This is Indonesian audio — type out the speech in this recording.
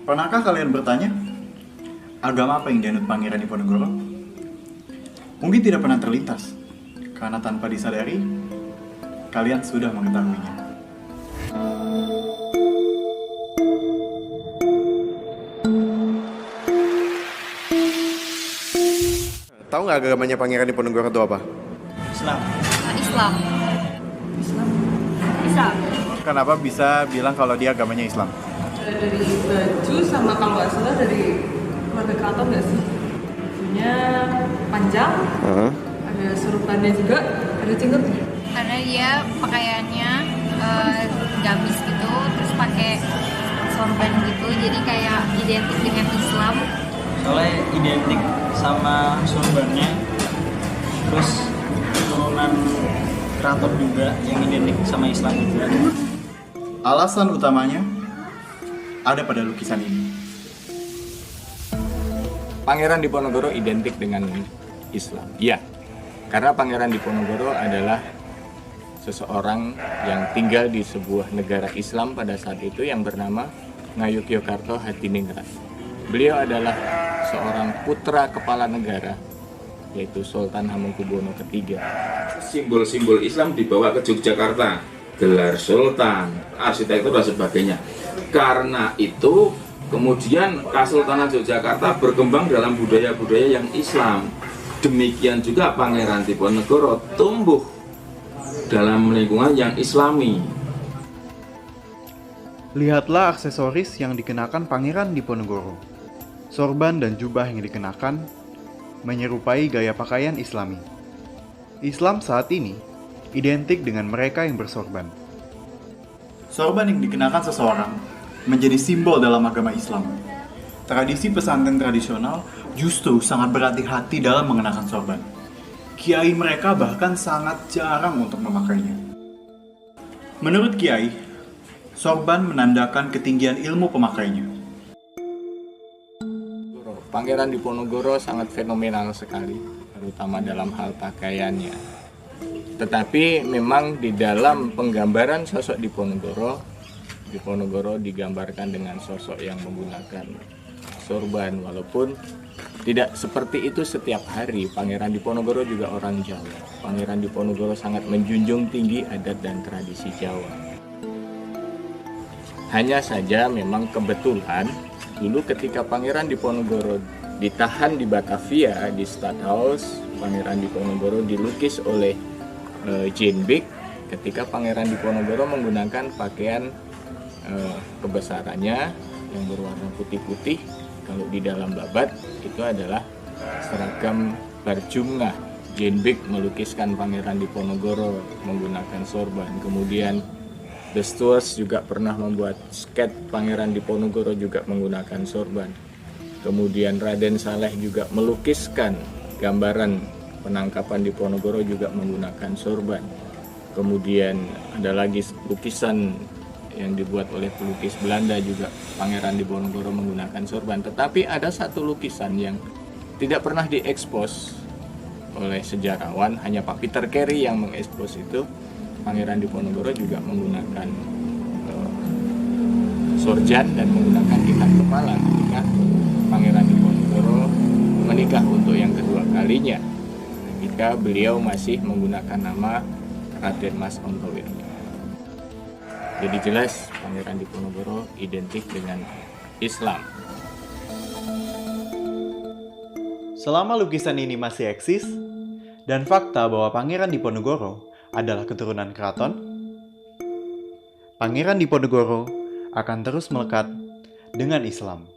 Pernahkah kalian bertanya, agama apa yang dianut Pangeran Diponegoro? Mungkin tidak pernah terlintas, karena tanpa disadari, kalian sudah mengetahuinya. Tahu nggak agamanya Pangeran Diponegoro itu apa? Islam. Islam. Islam. Islam. Kenapa bisa bilang kalau dia agamanya Islam? Dari baju sama kalau nggak salah dari keluarga keraton nggak sih? Bajunya panjang, ada surutannya juga, ada cinggutnya. Karena dia pakaiannya gamis gitu, terus pakai sorban gitu, jadi kayak identik dengan Islam. Soalnya identik sama sorbannya, terus turunan keraton juga yang identik sama Islam juga. Alasan utamanya ada pada lukisan ini. Pangeran Diponegoro identik dengan Islam. Iya, karena Pangeran Diponegoro adalah seseorang yang tinggal di sebuah negara Islam pada saat itu yang bernama Ngayogyakarta Hadiningrat. Beliau adalah seorang putra kepala negara, yaitu Sultan Hamengkubuwono III. Simbol-simbol Islam dibawa ke Yogyakarta, gelar sultan, arsitektur dan sebagainya. Karena itu kemudian Kesultanan Yogyakarta berkembang dalam budaya-budaya yang Islam. Demikian juga Pangeran Diponegoro tumbuh dalam lingkungan yang Islami. Lihatlah aksesoris yang dikenakan Pangeran Diponegoro. Sorban dan jubah yang dikenakan menyerupai gaya pakaian Islami. Islam saat ini identik dengan mereka yang bersorban. Sorban yang dikenakan seseorang menjadi simbol dalam agama Islam. Tradisi pesantren tradisional justru sangat berhati-hati dalam mengenakan sorban. Kiai mereka bahkan sangat jarang untuk memakainya. Menurut Kiai, sorban menandakan ketinggian ilmu pemakainya. Pangeran Diponegoro sangat fenomenal sekali, terutama dalam hal pakaiannya. Tetapi memang di dalam penggambaran sosok Diponegoro digambarkan dengan sosok yang menggunakan sorban, walaupun tidak seperti itu setiap hari. Pangeran Diponegoro juga orang Jawa. Pangeran Diponegoro sangat menjunjung tinggi adat dan tradisi Jawa. Hanya saja memang kebetulan dulu ketika Pangeran Diponegoro ditahan di Batavia, di Stadhuis, Pangeran Diponegoro dilukis oleh Jan Beek ketika Pangeran Diponegoro menggunakan pakaian kebesarannya yang berwarna putih-putih. Kalau di dalam babat itu adalah seragam Barjumngah. Jan Beek melukiskan Pangeran Diponegoro menggunakan sorban. Kemudian The Stuarts juga pernah membuat sketch Pangeran Diponegoro juga menggunakan sorban. Kemudian Raden Saleh juga melukiskan gambaran penangkapan Diponegoro juga menggunakan sorban. Kemudian ada lagi lukisan yang dibuat oleh pelukis Belanda juga Pangeran Diponegoro menggunakan sorban. Tetapi ada satu lukisan yang tidak pernah diekspos oleh sejarawan, hanya Pak Peter Carey yang mengekspos itu. Pangeran Diponegoro juga menggunakan sorjan dan menggunakan ikat kepala ketika Pangeran Diponegoro menikah untuk yang kedua kalinya, ketika beliau masih menggunakan nama Raden Mas Ontowiro. Jadi jelas Pangeran Diponegoro identik dengan Islam. Selama lukisan ini masih eksis, dan fakta bahwa Pangeran Diponegoro adalah keturunan keraton, Pangeran Diponegoro akan terus melekat dengan Islam.